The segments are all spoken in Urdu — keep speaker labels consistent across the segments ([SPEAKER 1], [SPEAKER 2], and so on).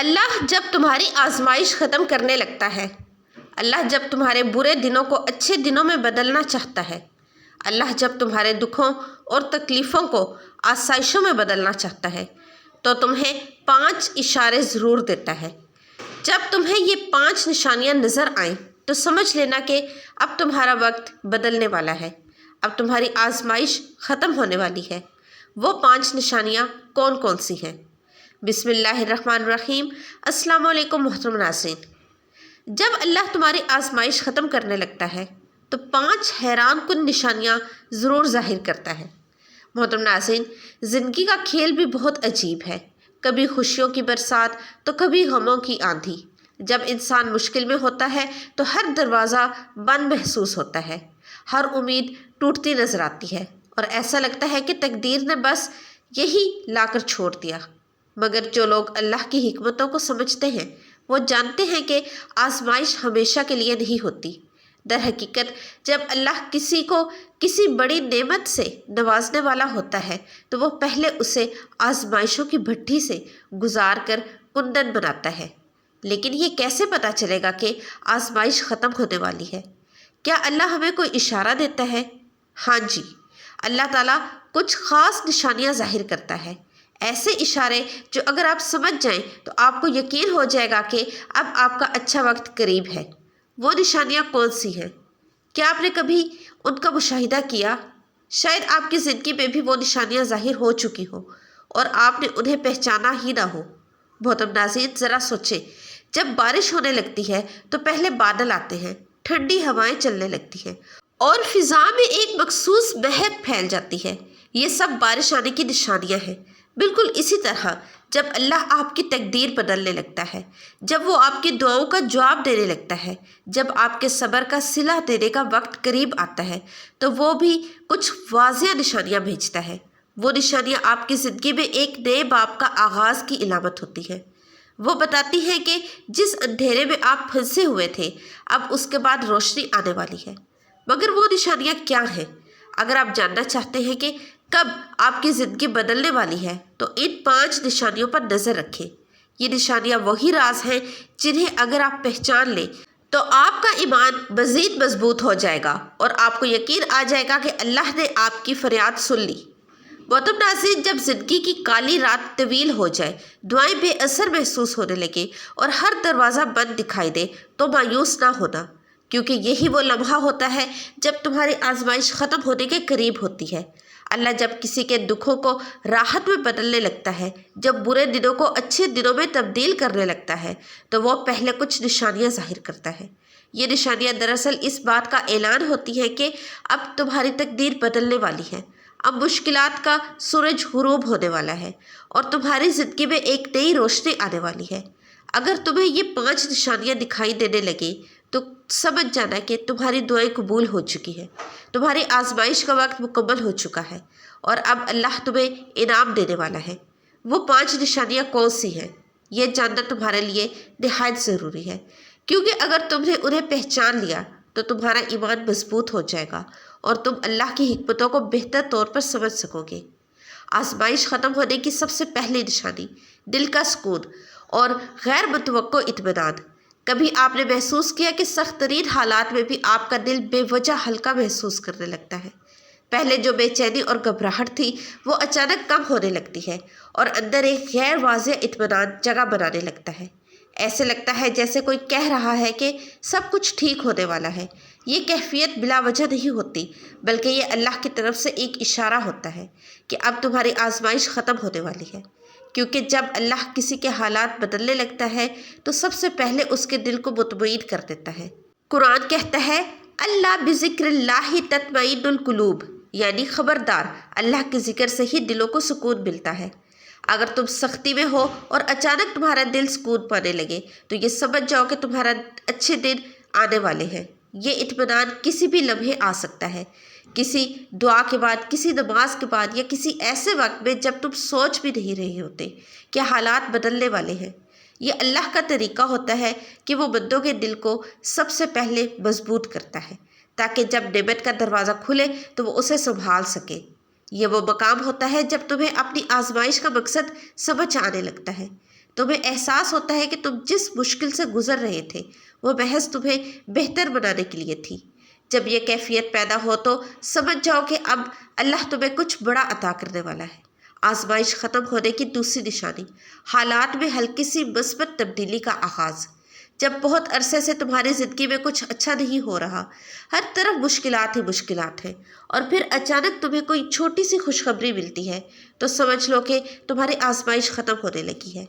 [SPEAKER 1] اللہ جب تمہاری آزمائش ختم کرنے لگتا ہے، اللہ جب تمہارے برے دنوں کو اچھے دنوں میں بدلنا چاہتا ہے، اللہ جب تمہارے دکھوں اور تکلیفوں کو آسائشوں میں بدلنا چاہتا ہے تو تمہیں 5 اشارے ضرور دیتا ہے۔ جب تمہیں یہ 5 نشانیاں نظر آئیں تو سمجھ لینا کہ اب تمہارا وقت بدلنے والا ہے، اب تمہاری آزمائش ختم ہونے والی ہے۔ وہ 5 نشانیاں کون کون سی ہیں؟ بسم اللہ الرحمن الرحیم۔ السلام علیکم محترم ناظرین۔ جب اللہ تمہاری آزمائش ختم کرنے لگتا ہے تو 5 حیران کن نشانیاں ضرور ظاہر کرتا ہے۔ محترم ناظرین، زندگی کا کھیل بھی بہت عجیب ہے، کبھی خوشیوں کی برسات تو کبھی غموں کی آندھی۔ جب انسان مشکل میں ہوتا ہے تو ہر دروازہ بند محسوس ہوتا ہے، ہر امید ٹوٹتی نظر آتی ہے اور ایسا لگتا ہے کہ تقدیر نے بس یہی لا کر چھوڑ دیا۔ مگر جو لوگ اللہ کی حکمتوں کو سمجھتے ہیں وہ جانتے ہیں کہ آزمائش ہمیشہ کے لیے نہیں ہوتی۔ در حقیقت جب اللہ کسی کو کسی بڑی نعمت سے نوازنے والا ہوتا ہے تو وہ پہلے اسے آزمائشوں کی بھٹی سے گزار کر کندن بناتا ہے۔ لیکن یہ کیسے پتہ چلے گا کہ آزمائش ختم ہونے والی ہے؟ کیا اللہ ہمیں کوئی اشارہ دیتا ہے؟ ہاں جی، اللہ تعالیٰ کچھ خاص نشانیاں ظاہر کرتا ہے، ایسے اشارے جو اگر آپ سمجھ جائیں تو آپ کو یقین ہو جائے گا کہ اب آپ کا اچھا وقت قریب ہے۔ وہ نشانیاں کون سی ہیں؟ کیا آپ نے کبھی ان کا مشاہدہ کیا؟ شاید آپ کی زندگی میں بھی وہ نشانیاں ظاہر ہو چکی ہوں اور آپ نے انہیں پہچانا ہی نہ ہو۔ محترم ناظرین، ذرا سوچیں، جب بارش ہونے لگتی ہے تو پہلے بادل آتے ہیں، ٹھنڈی ہوائیں چلنے لگتی ہیں اور فضا میں ایک مخصوص مہک پھیل جاتی ہے۔ یہ سب بارش آنے کی نشانیاں ہیں۔ بالکل اسی طرح جب اللہ آپ کی تقدیر بدلنے لگتا ہے، جب وہ آپ کی دعاؤں کا جواب دینے لگتا ہے، جب آپ کے صبر کا صلہ دینے کا وقت قریب آتا ہے تو وہ بھی کچھ واضح نشانیاں بھیجتا ہے۔ وہ نشانیاں آپ کی زندگی میں ایک نئے باب کا آغاز کی علامت ہوتی ہے۔ وہ بتاتی ہیں کہ جس اندھیرے میں آپ پھنسے ہوئے تھے اب اس کے بعد روشنی آنے والی ہے۔ مگر وہ نشانیاں کیا ہیں؟ اگر آپ جاننا چاہتے ہیں کہ کب آپ کی زندگی بدلنے والی ہے تو ان 5 نشانیوں پر نظر رکھیں۔ یہ نشانیاں وہی راز ہیں جنہیں اگر آپ پہچان لیں تو آپ کا ایمان مزید مضبوط ہو جائے گا اور آپ کو یقین آ جائے گا کہ اللہ نے آپ کی فریاد سن لی۔ محترم ناظرین، جب زندگی کی کالی رات طویل ہو جائے، دعائیں بے اثر محسوس ہونے لگے اور ہر دروازہ بند دکھائی دے تو مایوس نہ ہونا، کیونکہ یہی وہ لمحہ ہوتا ہے جب تمہاری آزمائش ختم ہونے کے قریب ہوتی ہے۔ اللہ جب کسی کے دکھوں کو راحت میں بدلنے لگتا ہے، جب برے دنوں کو اچھے دنوں میں تبدیل کرنے لگتا ہے تو وہ پہلے کچھ نشانیاں ظاہر کرتا ہے۔ یہ نشانیاں دراصل اس بات کا اعلان ہوتی ہے کہ اب تمہاری تقدیر بدلنے والی ہے، اب مشکلات کا سورج غروب ہونے والا ہے اور تمہاری زندگی میں ایک نئی روشنی آنے والی ہے۔ اگر تمہیں یہ 5 نشانیاں دکھائی دینے لگے تو سمجھ جانا کہ تمہاری دعائیں قبول ہو چکی ہیں، تمہاری آزمائش کا وقت مکمل ہو چکا ہے اور اب اللہ تمہیں انعام دینے والا ہے۔ وہ 5 نشانیاں کون سی ہیں؟ یہ جاننا تمہارے لیے نہایت ضروری ہے، کیونکہ اگر تم نے انہیں پہچان لیا تو تمہارا ایمان مضبوط ہو جائے گا اور تم اللہ کی حکمتوں کو بہتر طور پر سمجھ سکو گے۔ آزمائش ختم ہونے کی سب سے پہلی نشانی دل کا سکون اور غیر متوقع اطمینان۔ کبھی آپ نے محسوس کیا کہ سخت ترین حالات میں بھی آپ کا دل بے وجہ ہلکا محسوس کرنے لگتا ہے؟ پہلے جو بے چینی اور گھبراہٹ تھی وہ اچانک کم ہونے لگتی ہے اور اندر ایک غیر واضح اطمینان جگہ بنانے لگتا ہے۔ ایسے لگتا ہے جیسے کوئی کہہ رہا ہے کہ سب کچھ ٹھیک ہونے والا ہے۔ یہ کیفیت بلا وجہ نہیں ہوتی، بلکہ یہ اللہ کی طرف سے ایک اشارہ ہوتا ہے کہ اب تمہاری آزمائش ختم ہونے والی ہے، کیونکہ جب اللہ کسی کے حالات بدلنے لگتا ہے تو سب سے پہلے اس کے دل کو مطمئن کر دیتا ہے۔ قرآن کہتا ہے اللہ بذکر اللہ تطمئن القلوب، یعنی خبردار، اللہ کے ذکر سے ہی دلوں کو سکون ملتا ہے۔ اگر تم سختی میں ہو اور اچانک تمہارا دل سکون پانے لگے تو یہ سمجھ جاؤ کہ تمہارا اچھے دن آنے والے ہیں۔ یہ اطمینان کسی بھی لمحے آ سکتا ہے، کسی دعا کے بعد، کسی نماز کے بعد، یا کسی ایسے وقت میں جب تم سوچ بھی نہیں رہے ہوتے کہ حالات بدلنے والے ہیں۔ یہ اللہ کا طریقہ ہوتا ہے کہ وہ بندوں کے دل کو سب سے پہلے مضبوط کرتا ہے تاکہ جب نعمت کا دروازہ کھلے تو وہ اسے سنبھال سکے۔ یہ وہ مقام ہوتا ہے جب تمہیں اپنی آزمائش کا مقصد سمجھ آنے لگتا ہے، تمہیں احساس ہوتا ہے کہ تم جس مشکل سے گزر رہے تھے وہ محض تمہیں بہتر بنانے کے لیے تھی۔ جب یہ کیفیت پیدا ہو تو سمجھ جاؤ کہ اب اللہ تمہیں کچھ بڑا عطا کرنے والا ہے۔ آزمائش ختم ہونے کی دوسری نشانی، حالات میں ہلکی سی مثبت تبدیلی کا آغاز۔ جب بہت عرصے سے تمہاری زندگی میں کچھ اچھا نہیں ہو رہا، ہر طرف مشکلات ہی مشکلات ہیں، اور پھر اچانک تمہیں کوئی چھوٹی سی خوشخبری ملتی ہے تو سمجھ لو کہ تمہاری آزمائش ختم ہونے لگی ہے۔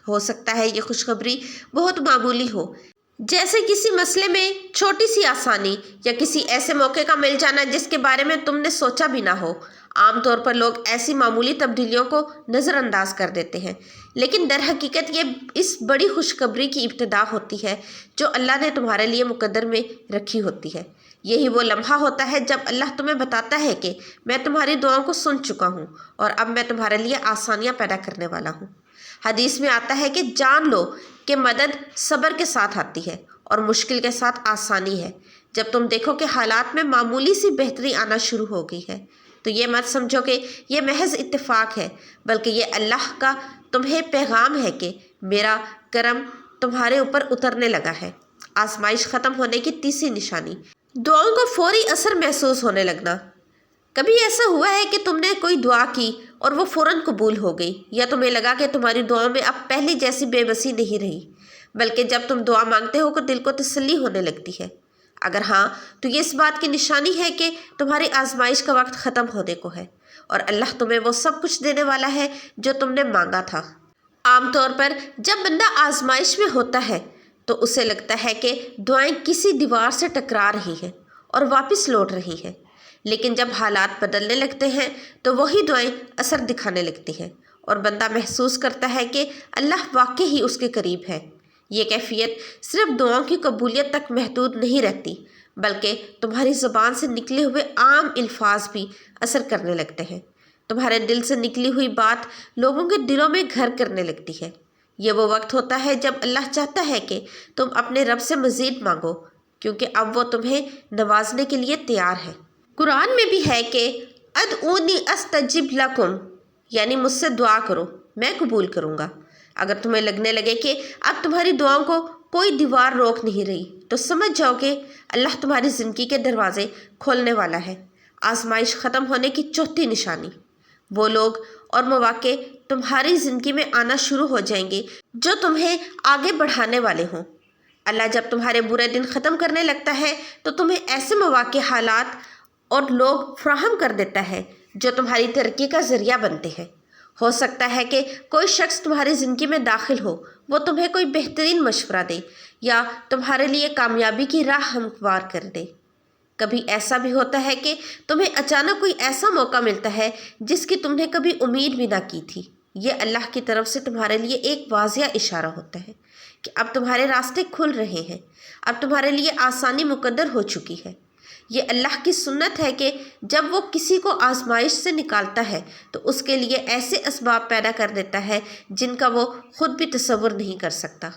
[SPEAKER 1] ہو سکتا ہے یہ خوشخبری بہت معمولی ہو، جیسے کسی مسئلے میں چھوٹی سی آسانی یا کسی ایسے موقع کا مل جانا جس کے بارے میں تم نے سوچا بھی نہ ہو۔ عام طور پر لوگ ایسی معمولی تبدیلیوں کو نظر انداز کر دیتے ہیں، لیکن در حقیقت یہ اس بڑی خوشخبری کی ابتدا ہوتی ہے جو اللہ نے تمہارے لیے مقدر میں رکھی ہوتی ہے۔ یہی وہ لمحہ ہوتا ہے جب اللہ تمہیں بتاتا ہے کہ میں تمہاری دعاؤں کو سن چکا ہوں اور اب میں تمہارے لیے آسانیاں پیدا کرنے والا ہوں۔ حدیث میں آتا ہے کہ جان لو کہ مدد صبر کے ساتھ آتی ہے اور مشکل کے ساتھ آسانی ہے۔ جب تم دیکھو کہ حالات میں معمولی سی بہتری آنا شروع ہو گئی ہے تو یہ مت سمجھو کہ یہ محض اتفاق ہے، بلکہ یہ اللہ کا تمہیں پیغام ہے کہ میرا کرم تمہارے اوپر اترنے لگا ہے۔ آزمائش ختم ہونے کی تیسری نشانی، دعاؤں کا فوری اثر محسوس ہونے لگنا۔ کبھی ایسا ہوا ہے کہ تم نے کوئی دعا کی اور وہ فوراً قبول ہو گئی، یا تمہیں لگا کہ تمہاری دعاؤں میں اب پہلے جیسی بے بسی نہیں رہی، بلکہ جب تم دعا مانگتے ہو تو دل کو تسلی ہونے لگتی ہے؟ اگر ہاں تو یہ اس بات کی نشانی ہے کہ تمہاری آزمائش کا وقت ختم ہونے کو ہے اور اللہ تمہیں وہ سب کچھ دینے والا ہے جو تم نے مانگا تھا۔ عام طور پر جب بندہ آزمائش میں ہوتا ہے تو اسے لگتا ہے کہ دعائیں کسی دیوار سے ٹکرا رہی ہیں اور واپس لوٹ رہی ہیں، لیکن جب حالات بدلنے لگتے ہیں تو وہی دعائیں اثر دکھانے لگتی ہیں اور بندہ محسوس کرتا ہے کہ اللہ واقعی ہی اس کے قریب ہے۔ یہ کیفیت صرف دعاؤں کی قبولیت تک محدود نہیں رہتی، بلکہ تمہاری زبان سے نکلے ہوئے عام الفاظ بھی اثر کرنے لگتے ہیں۔ تمہارے دل سے نکلی ہوئی بات لوگوں کے دلوں میں گھر کرنے لگتی ہے۔ یہ وہ وقت ہوتا ہے جب اللہ چاہتا ہے کہ تم اپنے رب سے مزید مانگو، کیونکہ اب وہ تمہیں نوازنے کے لیے تیار ہے۔ قرآن میں بھی ہے کہ ادعونی استجب لکم، یعنی مجھ سے دعا کرو میں قبول کروں گا۔ اگر تمہیں لگنے لگے کہ اب تمہاری دعاؤں کو کوئی دیوار روک نہیں رہی تو سمجھ جاؤ کہ اللہ تمہاری زندگی کے دروازے کھولنے والا ہے۔ آزمائش ختم ہونے کی چوتھی نشانی، وہ لوگ اور مواقع تمہاری زندگی میں آنا شروع ہو جائیں گے جو تمہیں آگے بڑھانے والے ہوں۔ اللہ جب تمہارے برے دن ختم کرنے لگتا ہے تو تمہیں ایسے مواقع، حالات اور لوگ فراہم کر دیتا ہے جو تمہاری ترقی کا ذریعہ بنتے ہیں۔ ہو سکتا ہے کہ کوئی شخص تمہاری زندگی میں داخل ہو، وہ تمہیں کوئی بہترین مشورہ دے یا تمہارے لیے کامیابی کی راہ ہموار کر دے۔ کبھی ایسا بھی ہوتا ہے کہ تمہیں اچانک کوئی ایسا موقع ملتا ہے جس کی تم نے کبھی امید بھی نہ کی تھی۔ یہ اللہ کی طرف سے تمہارے لیے ایک واضح اشارہ ہوتا ہے کہ اب تمہارے راستے کھل رہے ہیں، اب تمہارے لیے آسانی مقدر ہو چکی ہے۔ یہ اللہ کی سنت ہے کہ جب وہ کسی کو آزمائش سے نکالتا ہے تو اس کے لیے ایسے اسباب پیدا کر دیتا ہے جن کا وہ خود بھی تصور نہیں کر سکتا۔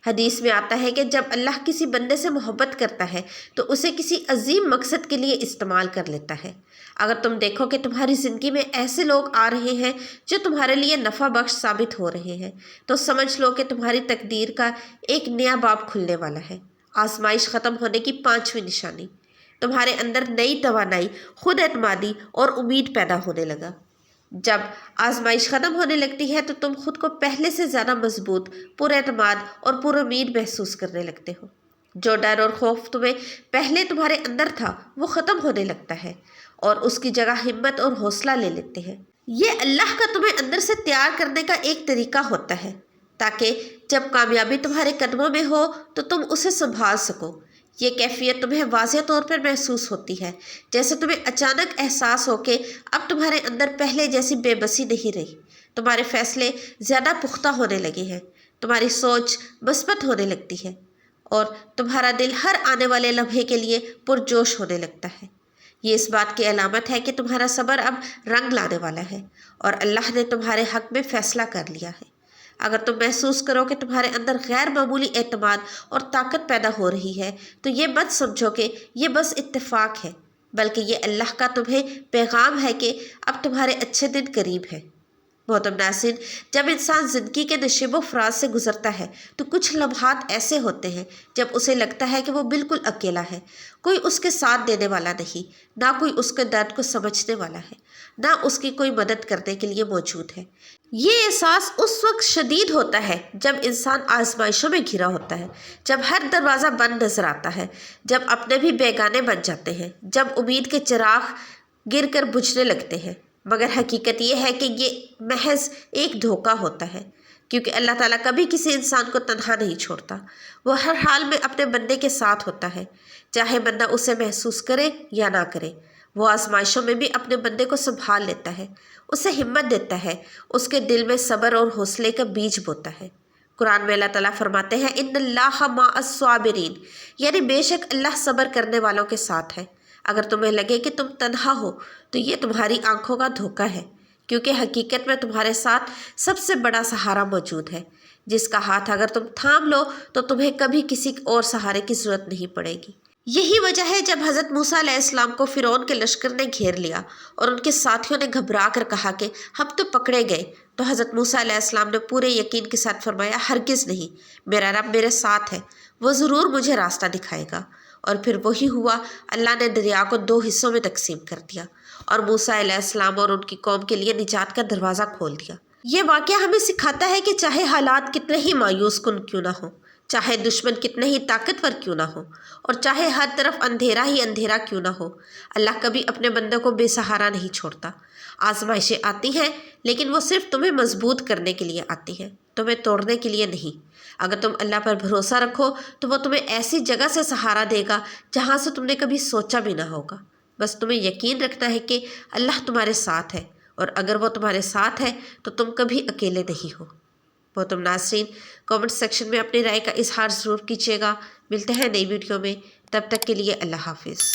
[SPEAKER 1] حدیث میں آتا ہے کہ جب اللہ کسی بندے سے محبت کرتا ہے تو اسے کسی عظیم مقصد کے لیے استعمال کر لیتا ہے۔ اگر تم دیکھو کہ تمہاری زندگی میں ایسے لوگ آ رہے ہیں جو تمہارے لیے نفع بخش ثابت ہو رہے ہیں تو سمجھ لو کہ تمہاری تقدیر کا ایک نیا باب کھلنے والا ہے۔ آزمائش ختم ہونے کی پانچویں نشانی، تمہارے اندر نئی توانائی، خود اعتمادی اور امید پیدا ہونے لگا۔ جب آزمائش ختم ہونے لگتی ہے تو تم خود کو پہلے سے زیادہ مضبوط، پر اعتماد اور پر امید محسوس کرنے لگتے ہو۔ جو ڈر اور خوف تمہیں پہلے تمہارے اندر تھا وہ ختم ہونے لگتا ہے اور اس کی جگہ ہمت اور حوصلہ لے لیتے ہیں۔ یہ اللہ کا تمہیں اندر سے تیار کرنے کا ایک طریقہ ہوتا ہے تاکہ جب کامیابی تمہارے قدموں میں ہو تو تم اسے سنبھال سکو۔ یہ کیفیت تمہیں واضح طور پر محسوس ہوتی ہے، جیسے تمہیں اچانک احساس ہو کہ اب تمہارے اندر پہلے جیسی بے بسی نہیں رہی، تمہارے فیصلے زیادہ پختہ ہونے لگے ہیں، تمہاری سوچ مثبت ہونے لگتی ہے اور تمہارا دل ہر آنے والے لمحے کے لیے پرجوش ہونے لگتا ہے۔ یہ اس بات کی علامت ہے کہ تمہارا صبر اب رنگ لانے والا ہے اور اللہ نے تمہارے حق میں فیصلہ کر لیا ہے۔ اگر تم محسوس کرو کہ تمہارے اندر غیر معمولی اعتماد اور طاقت پیدا ہو رہی ہے تو یہ مت سمجھو کہ یہ بس اتفاق ہے، بلکہ یہ اللہ کا تمہیں پیغام ہے کہ اب تمہارے اچھے دن قریب ہیں۔ محترم ناظرین، جب انسان زندگی کے نشیب و فراز سے گزرتا ہے تو کچھ لمحات ایسے ہوتے ہیں جب اسے لگتا ہے کہ وہ بالکل اکیلا ہے، کوئی اس کے ساتھ دینے والا نہیں، نہ کوئی اس کے درد کو سمجھنے والا ہے، نہ اس کی کوئی مدد کرنے کے لیے موجود ہے۔ یہ احساس اس وقت شدید ہوتا ہے جب انسان آزمائشوں میں گھرا ہوتا ہے، جب ہر دروازہ بند نظر آتا ہے، جب اپنے بھی بیگانے بن جاتے ہیں، جب امید کے چراغ گر کر بجھنے لگتے ہیں۔ مگر حقیقت یہ ہے کہ یہ محض ایک دھوکہ ہوتا ہے، کیونکہ اللہ تعالیٰ کبھی کسی انسان کو تنہا نہیں چھوڑتا۔ وہ ہر حال میں اپنے بندے کے ساتھ ہوتا ہے، چاہے بندہ اسے محسوس کرے یا نہ کرے۔ وہ آزمائشوں میں بھی اپنے بندے کو سنبھال لیتا ہے، اسے ہمت دیتا ہے، اس کے دل میں صبر اور حوصلے کا بیج بوتا ہے۔ قرآن میں اللہ تعالیٰ فرماتے ہیں ان اللہ مع الصابرین، یعنی بے شک اللہ صبر کرنے والوں کے ساتھ ہے۔ اگر تمہیں لگے کہ تم تنہا ہو تو یہ تمہاری آنکھوں کا دھوکہ ہے، کیونکہ حقیقت میں تمہارے ساتھ سب سے بڑا سہارا موجود ہے، جس کا ہاتھ اگر تم تھام لو تو تمہیں کبھی کسی اور سہارے کی ضرورت نہیں پڑے گی۔ یہی وجہ ہے جب حضرت موسیٰ علیہ السلام کو فرعون کے لشکر نے گھیر لیا اور ان کے ساتھیوں نے گھبرا کر کہا کہ ہم تو پکڑے گئے، تو حضرت موسیٰ علیہ السلام نے پورے یقین کے ساتھ فرمایا ہرگز نہیں، میرا رب میرے ساتھ ہے، وہ ضرور مجھے راستہ دکھائے گا۔ اور پھر وہی ہوا، اللہ نے دریا کو 2 حصوں میں تقسیم کر دیا اور موسیٰ علیہ السلام اور ان کی قوم کے لیے نجات کا دروازہ کھول دیا۔ یہ واقعہ ہمیں سکھاتا ہے کہ چاہے حالات کتنے ہی مایوس کن کیوں نہ ہوں، چاہے دشمن کتنے ہی طاقتور کیوں نہ ہو، اور چاہے ہر طرف اندھیرا ہی اندھیرا کیوں نہ ہو، اللہ کبھی اپنے بندوں کو بے سہارا نہیں چھوڑتا۔ آزمائشیں آتی ہیں لیکن وہ صرف تمہیں مضبوط کرنے کے لیے آتی ہیں، تمہیں توڑنے کے لیے نہیں۔ اگر تم اللہ پر بھروسہ رکھو تو وہ تمہیں ایسی جگہ سے سہارا دے گا جہاں سے تم نے کبھی سوچا بھی نہ ہوگا۔ بس تمہیں یقین رکھنا ہے کہ اللہ تمہارے ساتھ ہے، اور اگر وہ تمہارے ساتھ ہے تو تم کبھی اکیلے نہیں ہو۔ محترم ناظرین، کامنٹ سیکشن میں اپنی رائے کا اظہار ضرور کیجیے گا۔ ملتے ہیں نئی ویڈیو میں، تب تک کے لیے اللہ حافظ۔